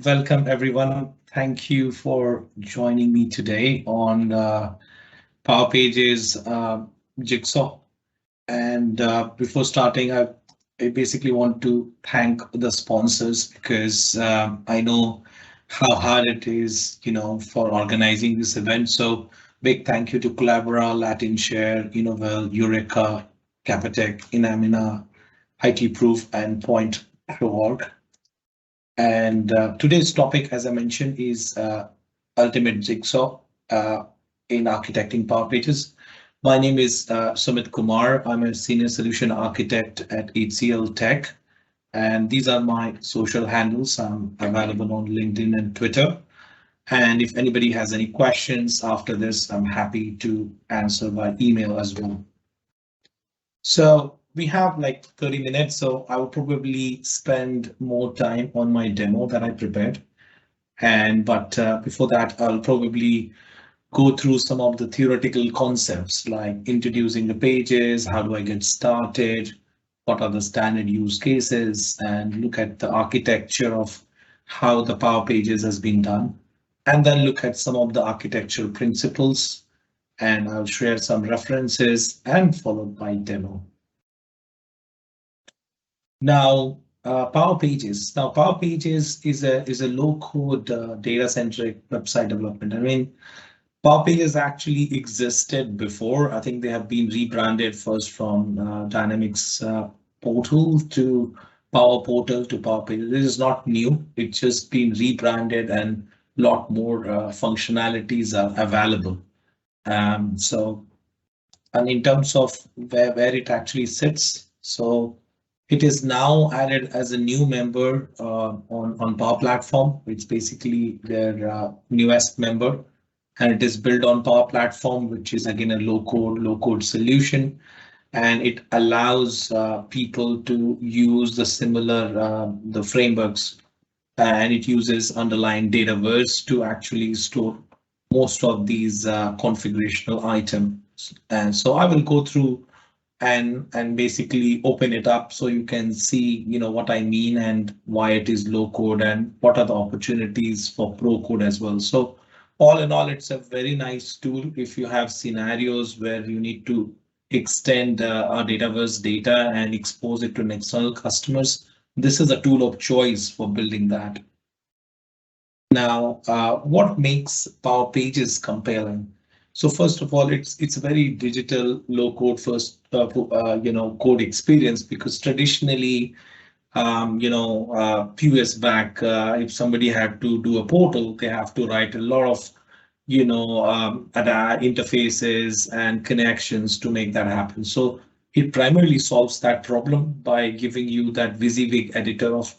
Welcome everyone. Thank you for joining me today on Power Pages Jigsaw. And before starting, I basically want to thank the sponsors because I know how hard it is, for organizing this event. So big thank you to Collabora, Latin Share, Innovel, Eureka, Capitec, Inamina, IT Proof, and Point Reward. And today's topic, as I mentioned, is Ultimate Jigsaw uh, in architecting Power Pages. My name is Sumit Kumar. I'm a senior solution architect at HCL Tech, and these are my social handles. I'm available on LinkedIn and Twitter. And if anybody has any questions after this, I'm happy to answer by email as well. So we have like 30 minutes, so I will probably spend more time on my demo that I prepared. And but before that, I'll probably go through some of the theoretical concepts like introducing the pages, how do I get started, what are the standard use cases, and look at the architecture of how the Power Pages has been done. And then look at some of the architectural principles, and I'll share some references and followed by demo. Now, Power Pages. Now, Power Pages is a low-code data-centric website development. I mean, Power Pages actually existed before. I think they have been rebranded first from Dynamics Portal to Power Portal to Power Pages. This is not new. It's just been rebranded and a lot more functionalities are available. So, and in terms of where it actually sits, so it is now added as a new member on Power Platform. It's basically their newest member, and it is built on Power Platform, which is again a low code solution, and it allows people to use the similar the frameworks, and it uses underlying Dataverse to actually store most of these configurational items. And so I will go through and basically open it up so you can see what I mean and why it is low code and what are the opportunities for pro code as well. So all in all, it's a very nice tool if you have scenarios where you need to extend our Dataverse data and expose it to external customers. This is a tool of choice for building that. Now, what makes Power Pages compelling? So first of all, it's a very digital, low code first, code experience because traditionally, few years back, if somebody had to do a portal, they have to write a lot of, interfaces and connections to make that happen. So it primarily solves that problem by giving you that WYSIWYG editor of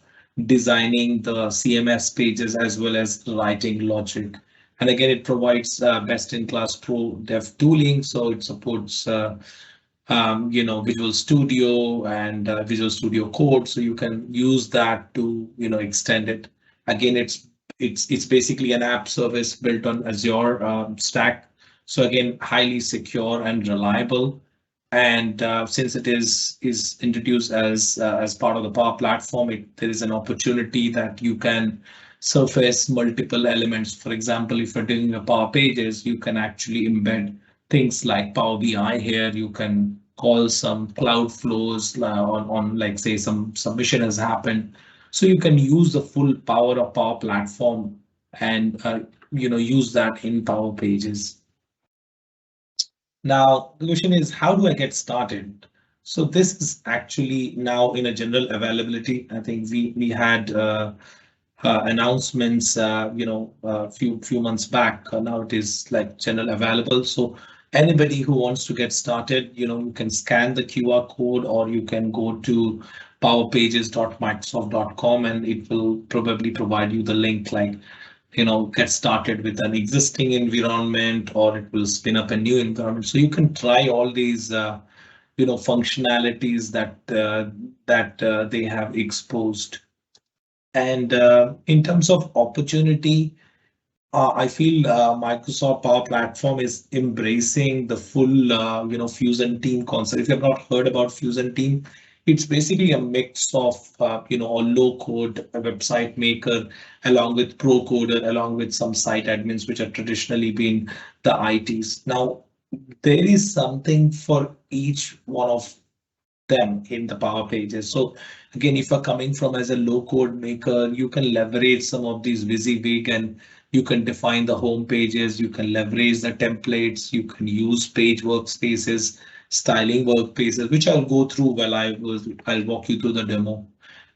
designing the CMS pages as well as writing logic. And again, it provides best-in-class pro dev tooling, so it supports Visual Studio and Visual Studio Code, so you can use that to extend it. Again, it's basically an app service built on Azure stack, so again, highly secure and reliable. And since it is introduced as part of the Power Platform, there is an opportunity that you can surface multiple elements. For example, if you're doing a Power Pages, you can actually embed things like Power BI here. You can call some cloud flows on like say some submission has happened. So you can use the full power of Power Platform and use that in Power Pages. Now, the question is, how do I get started? So this is actually now in a general availability. I think we had announcements, a few months back. Now it is like general available. So anybody who wants to get started, you can scan the QR code or you can go to powerpages.microsoft.com and it will probably provide you the link like get started with an existing environment or it will spin up a new environment. So you can try all these functionalities that they have exposed. And in terms of opportunity, I feel Microsoft Power Platform is embracing the full Fusion Team concept. If you have not heard about Fusion Team, It's basically a mix of a low code website maker along with pro coder, along with some site admins, which are traditionally been the ITs. Now, there is something for each one of them in the Power Pages. So again, if you're coming from as a low code maker, you can leverage some of these WYSIWYG and you can define the home pages, you can leverage the templates, you can use page workspaces, styling workspaces, which I'll go through while I'll walk you through the demo.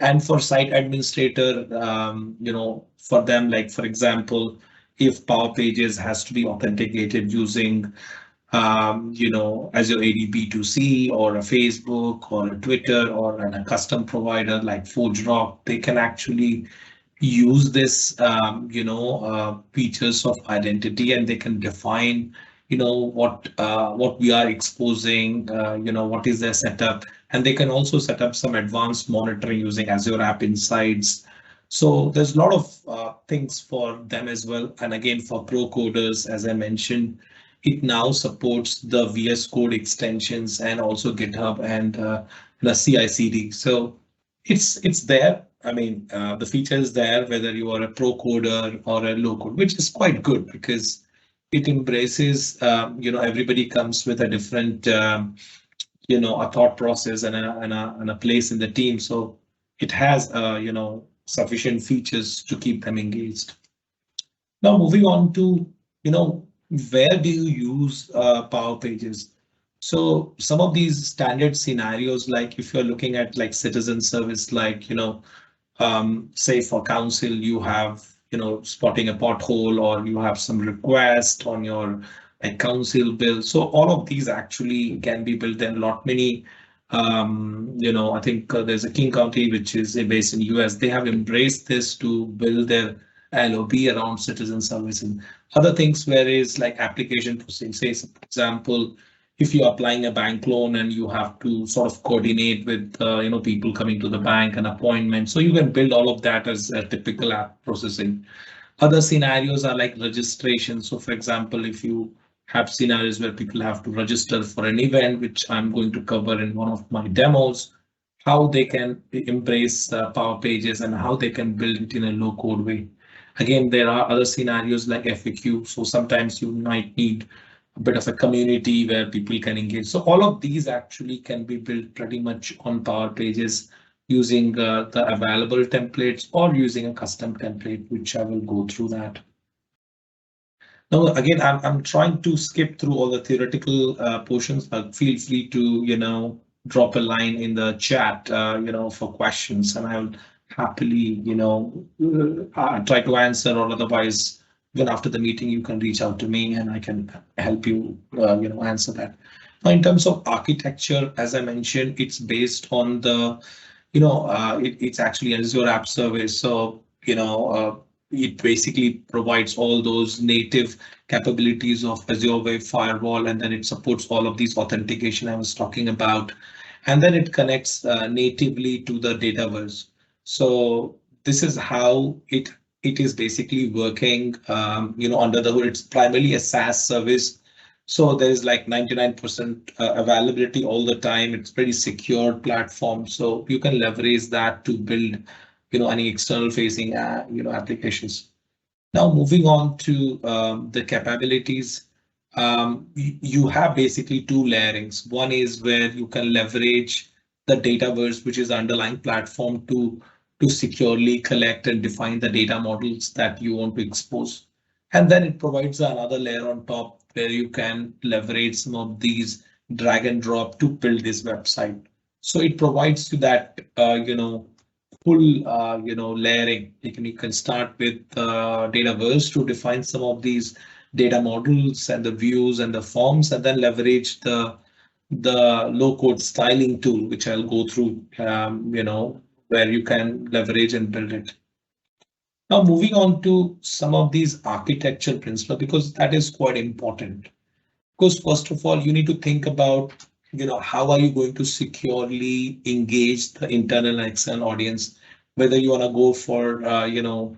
And for site administrator, for them, like for example, if Power Pages has to be authenticated using as your AD2C or a Facebook or a Twitter or a custom provider like ForgeRock, they can actually use this, features of identity, and they can define, what we are exposing, what is their setup, and they can also set up some advanced monitoring using Azure App Insights. So there's a lot of things for them as well. And again, for pro coders, as I mentioned, it now supports the VS Code extensions and also GitHub and the CI/CD. So it's there. I mean, the feature is there, whether you are a pro coder or a low code, which is quite good because it embraces, everybody comes with a different, a thought process and a place in the team. So it has, sufficient features to keep them engaged. Now, moving on to, where do you use Power Pages? So some of these standard scenarios, like if you're looking at like citizen service, like, say for council, you have, spotting a pothole or you have some request on your like council bill. So all of these actually can be built in a lot many. I think there's a King County, which is based in US. They have embraced this to build their LOB around citizen service and other things where is like application processing. Say, for example, if you're applying a bank loan and you have to sort of coordinate with people coming to the bank and appointment, so you can build all of that as a typical app processing. Other scenarios are like registration. So for example, if you have scenarios where people have to register for an event, which I'm going to cover in one of my demos, how they can embrace Power Pages and how they can build it in a low code way. Again, there are other scenarios like FAQ. So sometimes you might need a bit of a community where people can engage. So all of these actually can be built pretty much on Power Pages using the available templates or using a custom template, which I will go through that. Now, again, I'm trying to skip through all the theoretical portions, but feel free to, drop a line in the chat, for questions, and I'll happily, try to answer, or otherwise, even after the meeting, you can reach out to me and I can help you, answer that. Now, in terms of architecture, as I mentioned, it's based on the, it's actually an Azure App Service. So, it basically provides all those native capabilities of Azure Web Firewall, and then it supports all of these authentication I was talking about. And then it connects natively to the Dataverse. So this is how it is basically working, under the hood. It's primarily a SaaS service. So there is like 99% availability all the time. It's pretty secure platform. So you can leverage that to build any external facing applications. Now moving on to the capabilities, you have basically two layerings. One is where you can leverage the Dataverse, which is the underlying platform to securely collect and define the data models that you want to expose. And then it provides another layer on top where you can leverage some of these drag and drop to build this website. So it provides you that, full layering. You can start with Dataverse to define some of these data models and the views and the forms, and then leverage the low code styling tool, which I'll go through, where you can leverage and build it. Now moving on to some of these architecture principles, because that is quite important. Because first of all, you need to think about, how are you going to securely engage the internal and external audience, whether you want to go for, Azure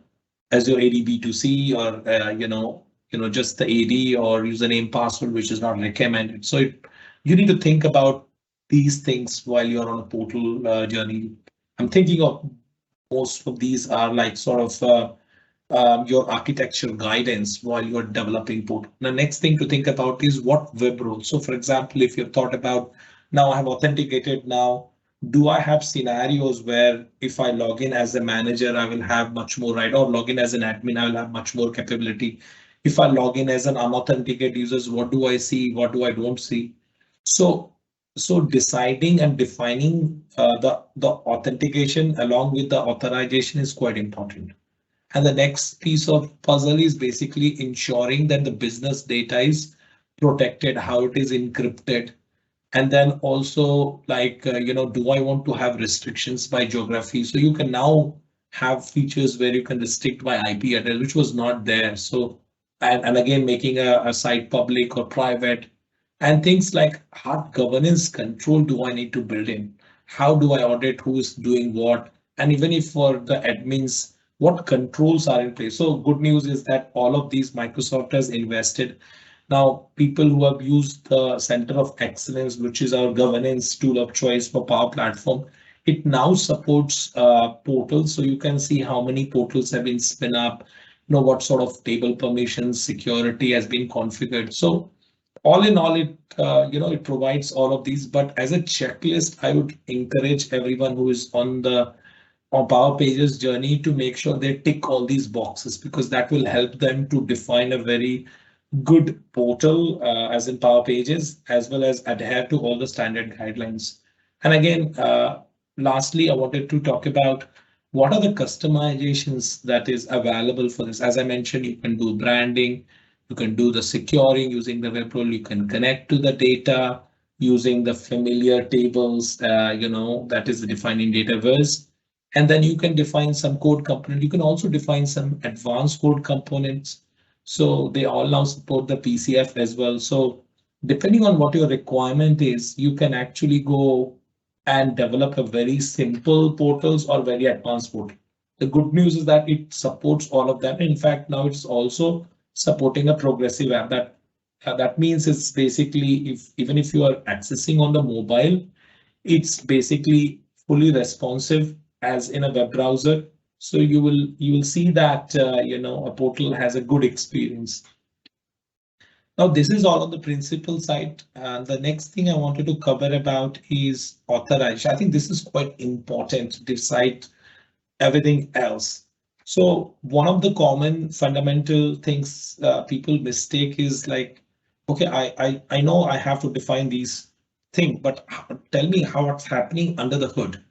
AD2C or, just the AD or username password, which is not recommended. So you need to think about these things while you're on a portal journey. I'm thinking of most of these are like sort of your architecture guidance while you're developing portal. The next thing to think about is what web role. So for example, if you've thought about now I have authenticated now, do I have scenarios where if I log in as a manager, I will have much more right, or log in as an admin, I will have much more capability. If I log in as an unauthenticated users, what do I see? What do I don't see? So so deciding and defining the authentication along with the authorization is quite important. And the next piece of puzzle is basically ensuring that the business data is protected, how it is encrypted. And then also like, do I want to have restrictions by geography? So you can now have features where you can restrict by IP address, which was not there. So, and again, making a site public or private and things like what governance control do I need to build in? How do I audit who's doing what? And even if for the admins, what controls are in place? So good news is that all of these Microsoft has invested. Now, people who have used the Center of Excellence, which is our governance tool of choice for Power Platform, it now supports portals. So you can see how many portals have been spin up, what sort of table permissions, security has been configured. So all in all, it provides all of these. But as a checklist, I would encourage everyone who is on Power Pages journey to make sure they tick all these boxes because that will help them to define a very good portal, as in Power Pages, as well as adhere to all the standard guidelines. And again, lastly, I wanted to talk about what are the customizations that is available for this. As I mentioned, you can do branding, you can do the securing using the web role, you can connect to the data using the familiar tables, that is defined in Dataverse. And then you can define some code component. You can also define some advanced code components, so they all now support the PCF as well. So depending on what your requirement is, you can actually go and develop a very simple portals or very advanced portal. The good news is that it supports all of them. In fact, now it's also supporting a progressive app. That means it's basically if even if you are accessing on the mobile, it's basically fully responsive as in a web browser. So you will see that a portal has a good experience. Now this is all on the principal side. And the next thing I wanted to cover about is authorization. I think this is quite important to decide everything else. So one of the common fundamental things people mistake is like, okay, I know I have to define these things, but tell me how it's happening under the hood.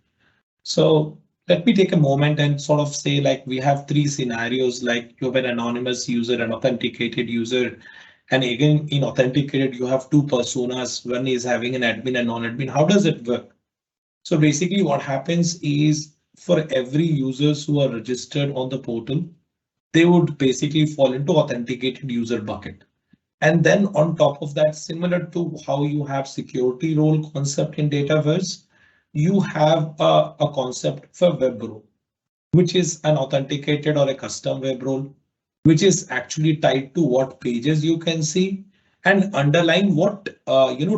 So let me take a moment and sort of say like we have three scenarios, like you have an anonymous user, an authenticated user, and again in authenticated you have two personas. One is having an admin and non-admin. How does it work? So basically what happens is for every users who are registered on the portal, they would basically fall into authenticated user bucket. And then on top of that, similar to how you have security role concept in Dataverse, you have a concept for web role, which is an authenticated or a custom web role, which is actually tied to what pages you can see and underline what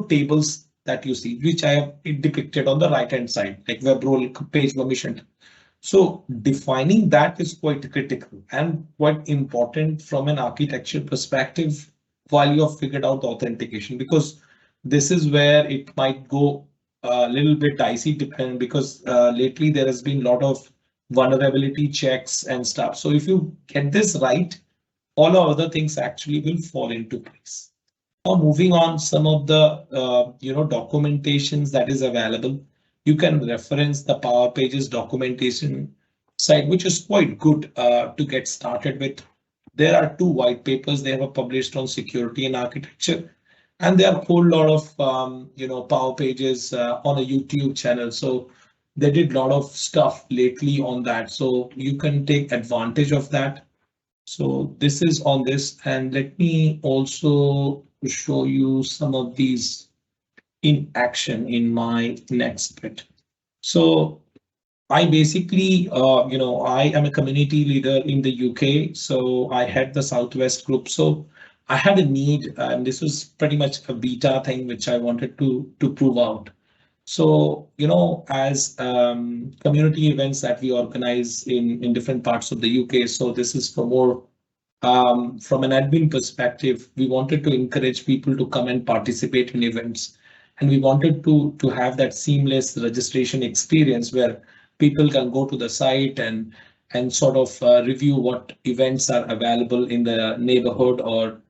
tables that you see, which I have depicted on the right hand side, like web role page permission. So defining that is quite critical and quite important from an architecture perspective while you have figured out the authentication, because this is where it might go a little bit dicey depend because lately there has been a lot of vulnerability checks and stuff. So if you get this right, all our other things actually will fall into place. Now moving on, some of the documentations that is available. You can reference the Power Pages documentation site, which is quite good to get started with. There are two white papers they have published on security and architecture, and there are a whole lot of Power Pages on a YouTube channel. So they did a lot of stuff lately on that, so you can take advantage of that. So this is on this, and let me also show you some of these in action in my next bit. So I basically, I am a community leader in the UK, so I had the Southwest group. So I had a need, and this was pretty much a beta thing which I wanted to prove out. So, as community events that we organize in different parts of the UK, so this is for more from an admin perspective, we wanted to encourage people to come and participate in events. And we wanted to have that seamless registration experience where people can go to the site and sort of review what events are available in the neighborhood or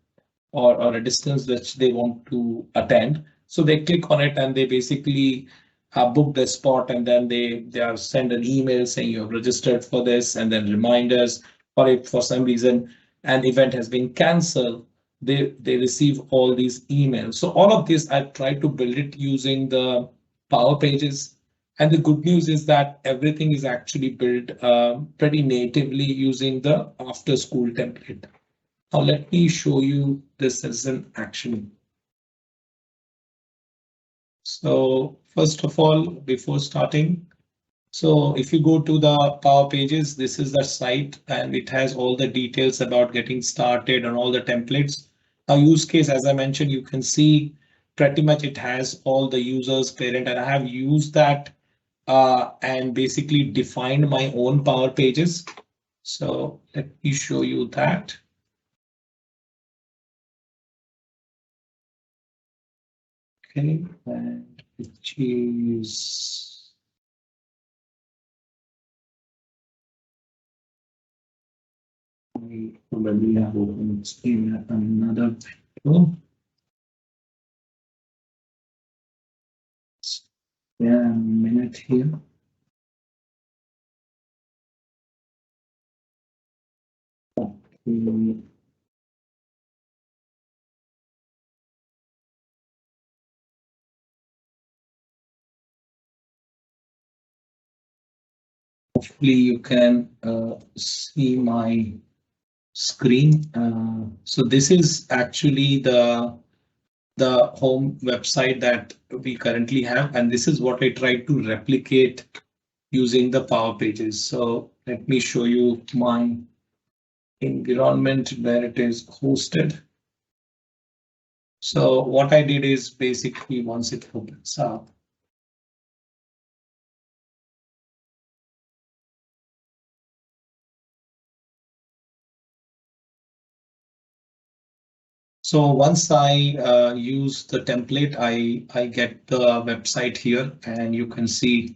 a distance which they want to attend. So they click on it and they basically book the spot, and then they are send an email saying you have registered for this, and then reminders. Or if for some reason an event has been cancelled, they receive all these emails. So all of this I've tried to build it using the Power Pages. And the good news is that everything is actually built pretty natively using the after school template. Now let me show you this as an action. So first of all, before starting, so if you go to the Power Pages, this is the site and it has all the details about getting started and all the templates. Now use case, as I mentioned, you can see pretty much it has all the users, parent, and I have used that and basically defined my own Power Pages. So let me show you that. Okay, and which is I probably have opened in another window. Yeah, a minute here. Okay. Hopefully you can see my screen. So this is actually the home website that we currently have, and this is what I tried to replicate using the Power Pages. So let me show you my environment where it is hosted. So what I did is basically once it opens up, so once I use the template, I get the website here, and you can see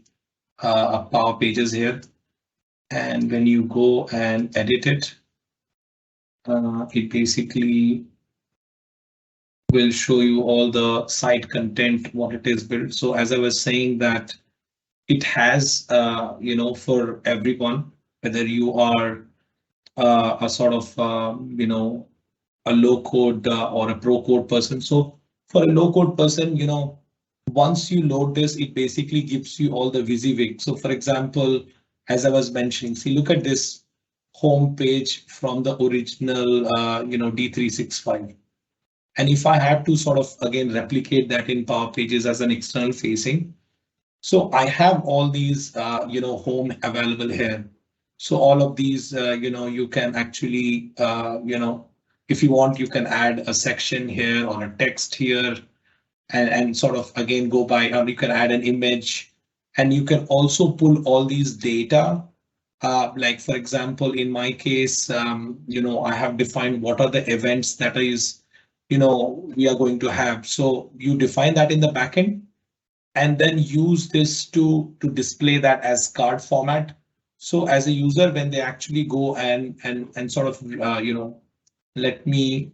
a Power Pages here. And when you go and edit it, it basically will show you all the site content, what it is built. So as I was saying that it has, for everyone, whether you are a sort of, a low code or a pro code person. So for a low code person, once you load this, it basically gives you all the WYSIWYG. So for example, as I was mentioning, see, look at this home page from the original, D365. And if I have to sort of, again, replicate that in Power Pages as an external facing, so I have all these, home available here. So all of these, you can actually, if you want, you can add a section here or a text here and sort of again go by, you can add an image, and you can also pull all these data. Like for example, in my case, I have defined what are the events that is, we are going to have. So you define that in the backend and then use this to display that as card format. So as a user, when they actually go and sort of, let me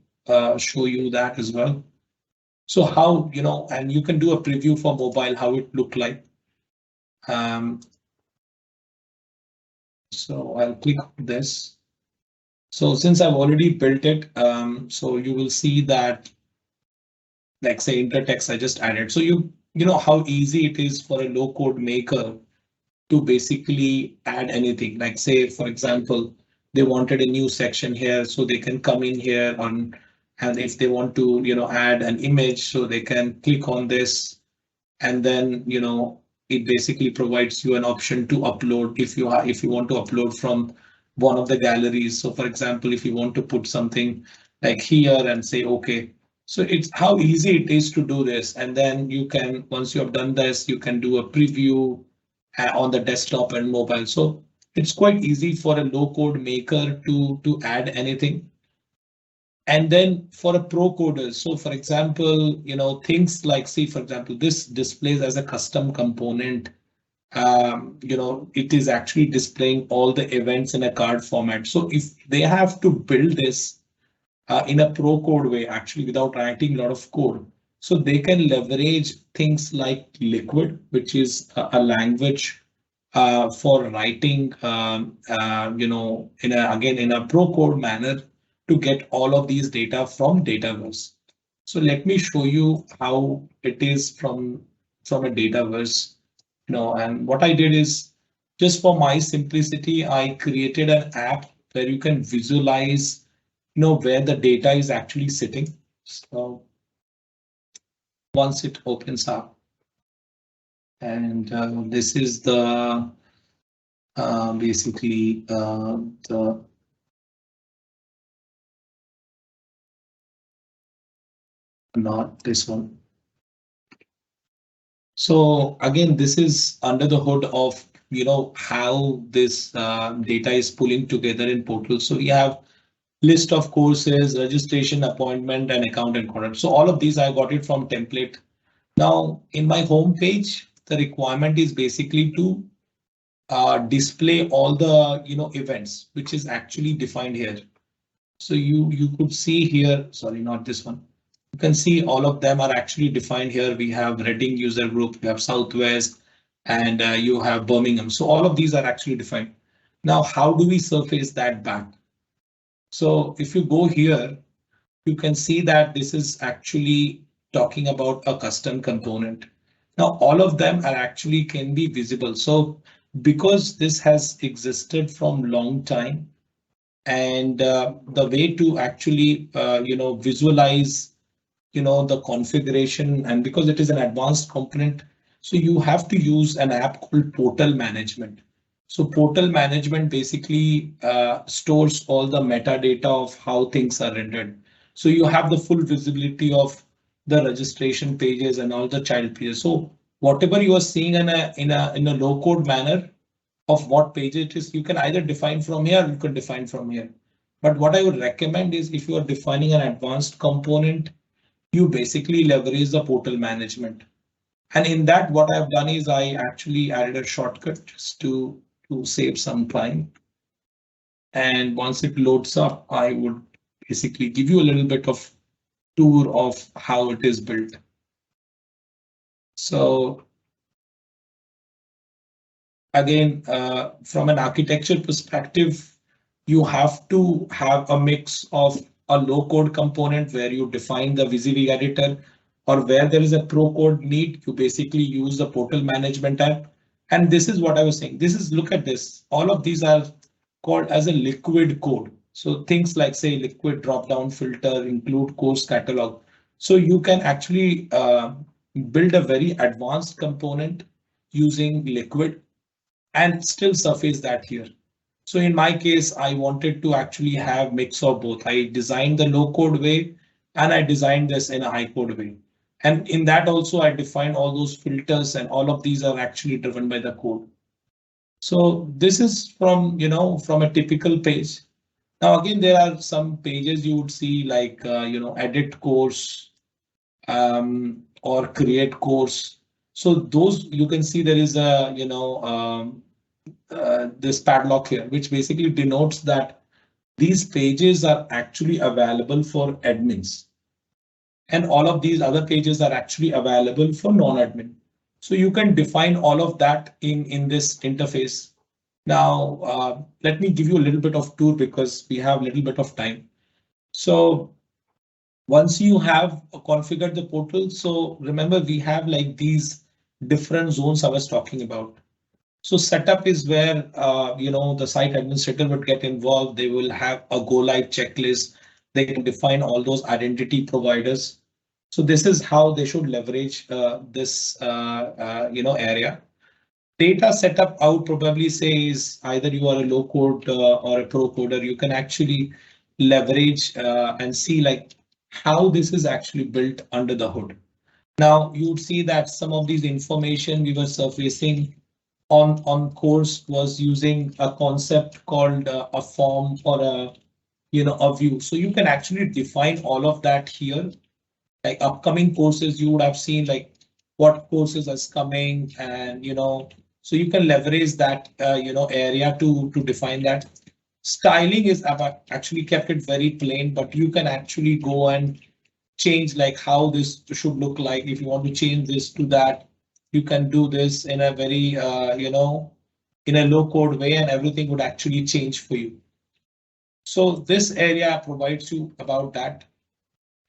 show you that as well. So how, and you can do a preview for mobile, how it look like. So I'll click on this. So since I've already built it, so you will see that, like say intertext I just added. So you know how easy it is for a low code maker to basically add anything. Like say, for example, they wanted a new section here, so they can come in here and if they want to, add an image, so they can click on this, and then, it basically provides you an option to upload if you want to upload from one of the galleries. So for example, if you want to put something like here and say, okay, So it's how easy it is to do this. And then you can, once you have done this, you can do a preview on the desktop and mobile. So it's quite easy for a low code maker to add anything. And then for a pro coder, so for example, things like, see, for example, this displays as a custom component. It is actually displaying all the events in a card format. So if they have to build this in a pro code way, actually without writing a lot of code, so they can leverage things like Liquid, which is a language for writing, in a pro code manner to get all of these data from Dataverse. So let me show you how it is from a Dataverse. And what I did is, just for my simplicity, I created an app where you can visualize, where the data is actually sitting. So once it opens up, and this is the basically the not this one. So again, this is under the hood of how this data is pulling together in portal. So we have list of courses, registration, appointment, and account and contact. So all of these I got it from template. Now in my home page, the requirement is basically to display all the events, which is actually defined here. So you could see here, sorry, not this one. You can see all of them are actually defined here. We have Reading user group, we have Southwest, and you have Birmingham. So all of these are actually defined. Now, how do we surface that back? So if you go here, you can see that this is actually talking about a custom component. Now, all of them are actually can be visible. So because this has existed from long time, and the way to actually visualize the configuration, and because it is an advanced component, so you have to use an app called portal management. So portal management basically stores all the metadata of how things are rendered. So you have the full visibility of the registration pages and all the child pages. So whatever you are seeing in a low code manner of what page it is, you can either define from here, or you can define from here. But what I would recommend is, if you are defining an advanced component, you basically leverage the portal management. And in that, what I've done is I actually added a shortcut just to save some time. And once it loads up, I would basically give you a little bit of tour of how it is built. So again, from an architecture perspective, you have to have a mix of a low code component where you define the WYSIWYG editor, or where there is a pro code need, you basically use the portal management app. And this is what I was saying. This is, look at this. All of these are called as a liquid code. So things like, say, liquid drop down filter, include course catalog. So you can actually build a very advanced component using liquid and still surface that here. So in my case, I wanted to actually have mix of both. I designed the low code way and I designed this in a high code way. And in that also, I defined all those filters, and all of these are actually driven by the code. So this is from a typical page. Now, again, there are some pages you would see like, edit course or create course. So those you can see there is a, this padlock here, which basically denotes that these pages are actually available for admins. And all of these other pages are actually available for non-admin. So you can define all of that in this interface. Now, let me give you a little bit of tour because we have a little bit of time. So once you have configured the portal, so remember we have like these different zones I was talking about. So setup is where the site administrator would get involved. They will have a go live checklist. They can define all those identity providers. So this is how they should leverage this area. Data setup, I would probably say, is either you are a low code or a pro coder. You can actually leverage and see like how this is actually built under the hood. Now you'd see that some of these information we were surfacing on course was using a concept called a form or a a view. So you can actually define all of that here. Like upcoming courses, you would have seen like what courses is coming, and so you can leverage that area to define that. Styling is actually kept it very plain, but you can actually go and change like how this should look like. If you want to change this to that, you can do this in a very in a low code way, and everything would actually change for you. So this area provides you about that.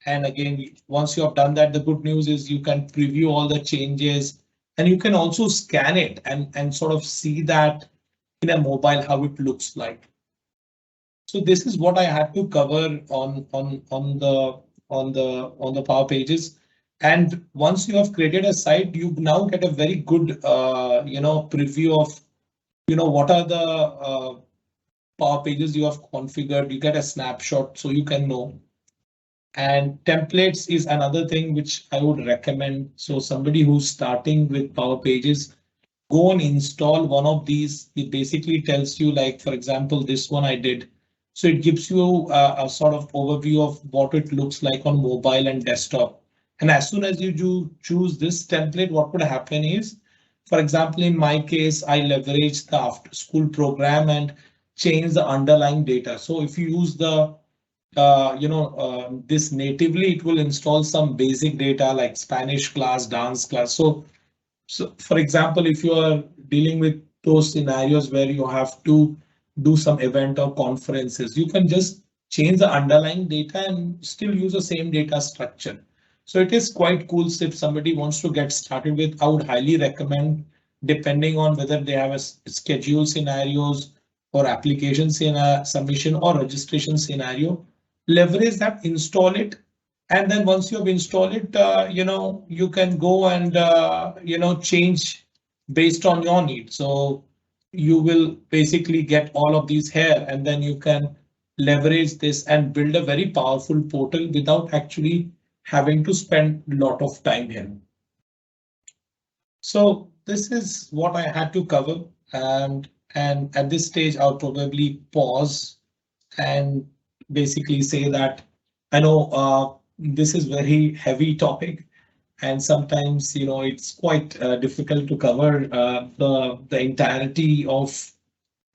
And again, once you have done that, the good news is you can preview all the changes, and you can also scan it and sort of see that in a mobile how it looks like. So this is what I had to cover on the Power Pages. And once you have created a site, you now get a very good preview of what are the Power Pages you have configured. You get a snapshot so you can know. And templates is another thing which I would recommend. So somebody who's starting with Power Pages, go and install one of these. It basically tells you, like, for example, this one I did. So it gives you a sort of overview of what it looks like on mobile and desktop. And as soon as you do choose this template, what would happen is, for example, in my case, I leverage the after school program and change the underlying data. So if you use the this natively, it will install some basic data like Spanish class, dance class. So for example, if you are dealing with those scenarios where you have to do some event or conferences, you can just change the underlying data and still use the same data structure. So it is quite cool. So if somebody wants to get started with, I would highly recommend, depending on whether they have a schedule scenarios or applications in a submission or registration scenario, leverage that, install it, and then once you have installed it, you can go and change based on your needs. So you will basically get all of these here, and then you can leverage this and build a very powerful portal without actually having to spend a lot of time here. So this is what I had to cover, and at this stage I'll probably pause and basically say that I know this is very heavy topic, and sometimes it's quite difficult to cover the entirety of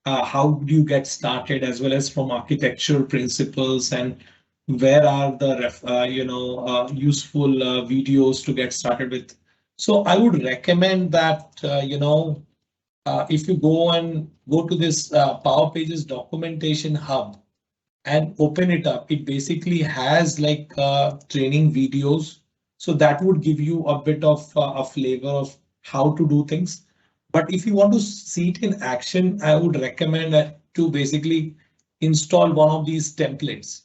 how do you get started, as well as from architectural principles and where are the useful videos to get started with. So I would recommend that if you go to this Power Pages documentation hub and open it up, it basically has like training videos. So that would give you a bit of a flavor of how to do things. But if you want to see it in action, I would recommend to basically install one of these templates.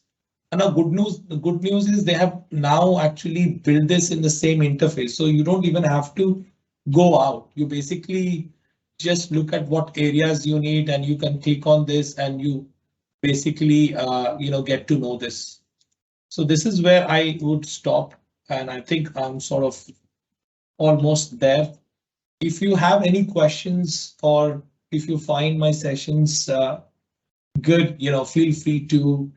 And the good news is they have now actually built this in the same interface. So you don't even have to go out. You basically just look at what areas you need, and you can click on this and you basically get to know this. So this is where I would stop, and I think I'm sort of almost there. If you have any questions, or if you find my sessions good, feel free to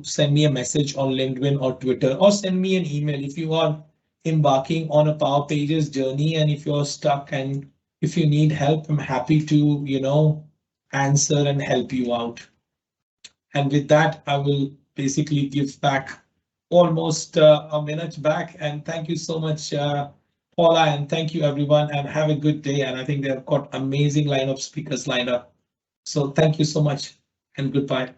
send me a message on LinkedIn or Twitter, or send me an email if you are embarking on a Power Pages journey, and if you're stuck and if you need help, I'm happy to answer and help you out. And with that, I will basically give back almost a minute back. And thank you so much, Paula, and thank you everyone, and have a good day. And I think they've got amazing line of speakers lined up. So thank you so much and goodbye.